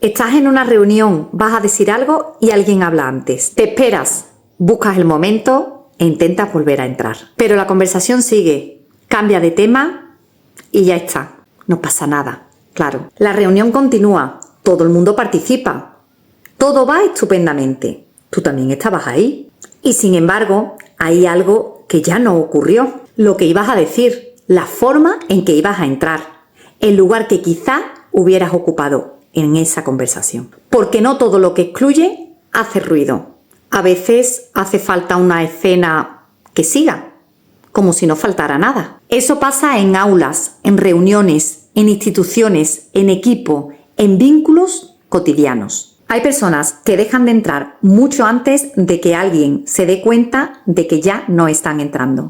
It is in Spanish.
Estás en una reunión, vas a decir algo y alguien habla antes. Te esperas, buscas el momento e intentas volver a entrar. Pero la conversación sigue, cambia de tema y ya está. No pasa nada, claro. La reunión continúa, todo el mundo participa. Todo va estupendamente. Tú también estabas ahí. Y sin embargo, hay algo que ya no ocurrió. Lo que ibas a decir, la forma en que ibas a entrar, el lugar que quizá hubieras ocupado en esa conversación. Porque no todo lo que excluye hace ruido. A veces hace falta una escena que siga, como si no faltara nada. Eso pasa en aulas, en reuniones, en instituciones, en equipo, en vínculos cotidianos. Hay personas que dejan de entrar mucho antes de que alguien se dé cuenta de que ya no están entrando.